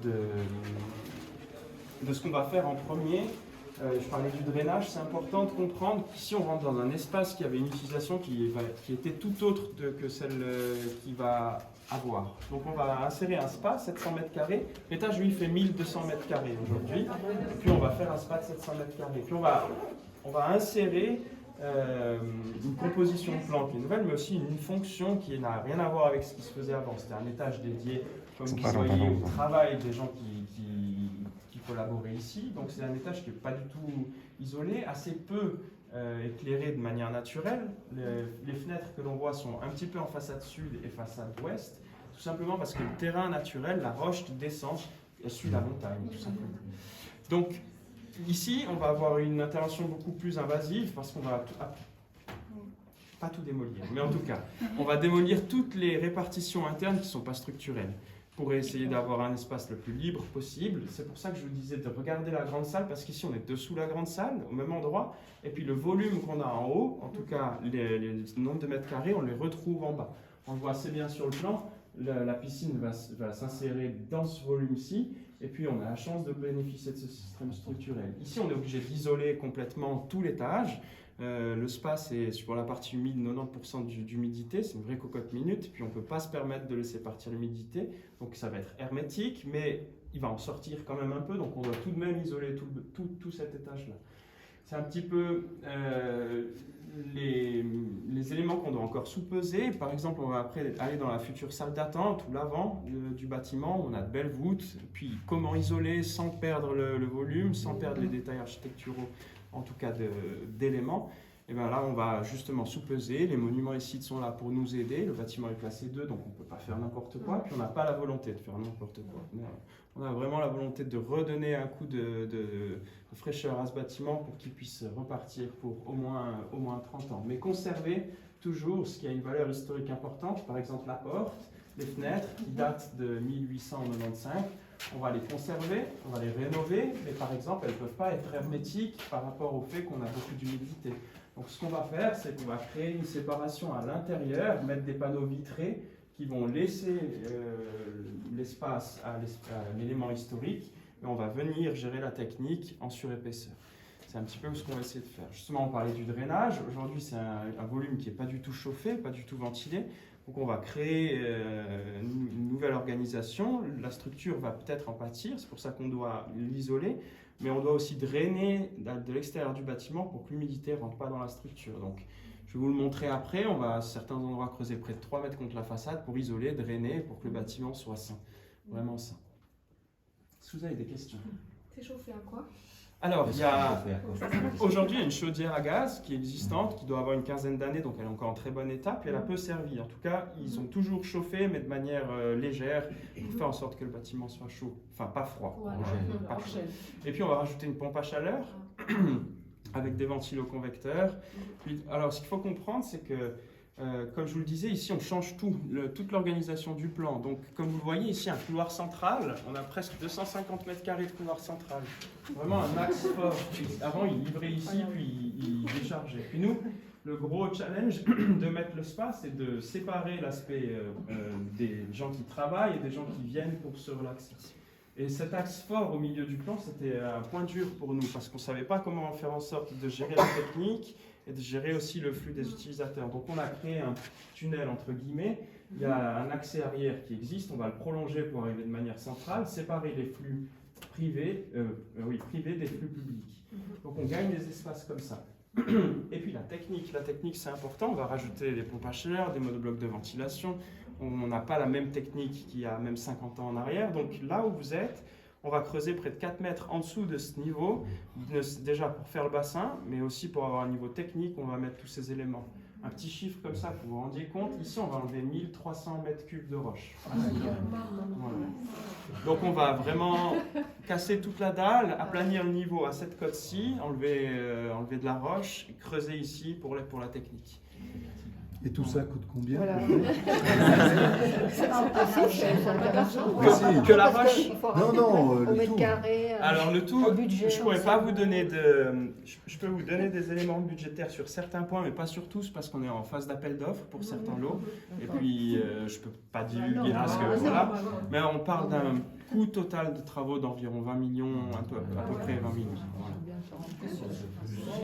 de ce qu'on va faire en premier. Je parlais du drainage, c'est important de comprendre qu'ici on rentre dans un espace qui avait une utilisation qui était tout autre que celle qu'il va avoir. Donc on va insérer un spa, 700 m². L'étage lui fait 1200 m² aujourd'hui. Et puis on va faire un spa de 700 m². Puis on va insérer une composition de plan qui est nouvelle, mais aussi une fonction qui n'a rien à voir avec ce qui se faisait avant. C'était un étage dédié, comme vous voyez, au travail des gens qui collaboraient ici. Donc c'est un étage qui n'est pas du tout isolé, assez peu éclairé de manière naturelle. Les fenêtres que l'on voit sont un petit peu en façade sud et façade ouest, tout simplement parce que le terrain naturel, la roche qui descend, elle suit la montagne, tout simplement. Donc ici, on va avoir une intervention beaucoup plus invasive parce qu'on va pas tout démolir, mais en tout cas, on va démolir toutes les répartitions internes qui ne sont pas structurelles pour essayer d'avoir un espace le plus libre possible. C'est pour ça que je vous disais de regarder la grande salle, parce qu'ici on est dessous la grande salle, au même endroit, et puis le volume qu'on a en haut, en tout cas les nombres de mètres carrés, on les retrouve en bas. On le voit assez bien sur le plan, la piscine va s'insérer dans ce volume-ci, et puis on a la chance de bénéficier de ce système structurel. Ici on est obligé d'isoler complètement tout l'étage. Le spa, c'est sur la partie humide, 90% d'humidité, c'est une vraie cocotte minute, puis on ne peut pas se permettre de laisser partir l'humidité, donc ça va être hermétique, mais il va en sortir quand même un peu, donc on doit tout de même isoler tout cet étage-là. C'est un petit peu les éléments qu'on doit encore sous-peser. Par exemple, on va après aller dans la future salle d'attente ou l'avant du bâtiment, on a de belles voûtes, puis comment isoler sans perdre le volume, sans perdre les détails architecturaux, en tout cas d'éléments. Et bien là, on va justement sous-peser. Les monuments ici sont là pour nous aider. Le bâtiment est classé 2, donc on ne peut pas faire n'importe quoi. Puis on n'a pas la volonté de faire n'importe quoi. On a vraiment la volonté de redonner un coup de fraîcheur à ce bâtiment pour qu'il puisse repartir pour au moins 30 ans. Mais conserver toujours ce qui a une valeur historique importante, par exemple la porte, les fenêtres qui datent de 1895. On va les conserver, on va les rénover, mais par exemple, elles ne peuvent pas être hermétiques par rapport au fait qu'on a beaucoup d'humidité. Donc ce qu'on va faire, c'est qu'on va créer une séparation à l'intérieur, mettre des panneaux vitrés qui vont laisser l'espace à l'élément historique, et on va venir gérer la technique en surépaisseur. C'est un petit peu ce qu'on va essayer de faire. Justement, on parlait du drainage. Aujourd'hui, c'est un volume qui n'est pas du tout chauffé, pas du tout ventilé. Donc on va créer une nouvelle organisation. La structure va peut-être en pâtir, c'est pour ça qu'on doit l'isoler, mais on doit aussi drainer de l'extérieur du bâtiment pour que l'humidité ne rentre pas dans la structure. Donc je vais vous le montrer après. On va à certains endroits creuser près de 3 mètres contre la façade pour isoler, drainer, pour que le bâtiment soit sain, vraiment sain. Est-ce que vous avez des questions? C'est chauffé à quoi? Alors, aujourd'hui, il y a une chaudière à gaz qui est existante, qui doit avoir une quinzaine d'années, donc elle est encore en très bon état, puis elle a peu servi. En tout cas, ils ont toujours chauffé, mais de manière légère, pour faire en sorte que le bâtiment soit chaud. Enfin, pas froid. Pas chaud. Et puis, on va rajouter une pompe à chaleur avec des ventiloconvecteurs. Puis, alors, ce qu'il faut comprendre, c'est que comme je vous le disais, ici on change toute l'organisation du plan. Donc comme vous le voyez ici, un couloir central, on a presque 250 m² de couloir central. Vraiment un axe fort. Avant il livrait ici, puis il déchargeait. Puis nous, le gros challenge de mettre le spa, c'est de séparer l'aspect des gens qui travaillent et des gens qui viennent pour se relaxer. Et cet axe fort au milieu du plan, c'était un point dur pour nous, parce qu'on ne savait pas comment faire en sorte de gérer la technique et de gérer aussi le flux des utilisateurs. Donc on a créé un tunnel entre guillemets, il y a un accès arrière qui existe, on va le prolonger pour arriver de manière centrale, séparer les flux privés des flux publics. Donc on gagne des espaces comme ça. Et puis la technique c'est important, on va rajouter des pompes à chaleur, des monoblocs de ventilation, on n'a pas la même technique qu'il y a même 50 ans en arrière, donc là où vous êtes, on va creuser près de 4 mètres en dessous de ce niveau, déjà pour faire le bassin, mais aussi pour avoir un niveau technique, on va mettre tous ces éléments. Un petit chiffre comme ça, pour que vous vous rendiez compte, ici on va enlever 1300 m³ de roche. Voilà. Donc on va vraiment casser toute la dalle, aplanir le niveau à cette cote-ci, enlever de la roche, et creuser ici pour la technique. Et tout ça coûte combien? Voilà. C'est intéressant. Que la roche. Non, Au le mètre tout. carré. Alors le tout, un budget, je pourrais on pas sait. vous donner je peux vous donner des éléments budgétaires sur certains points, mais pas sur tous, parce qu'on est en phase d'appel d'offres pour certains lots. Et puis je peux pas divulguer parce que voilà. Mais on parle d'un coût total de travaux d'environ 20 millions, à peu près 20 millions. Voilà.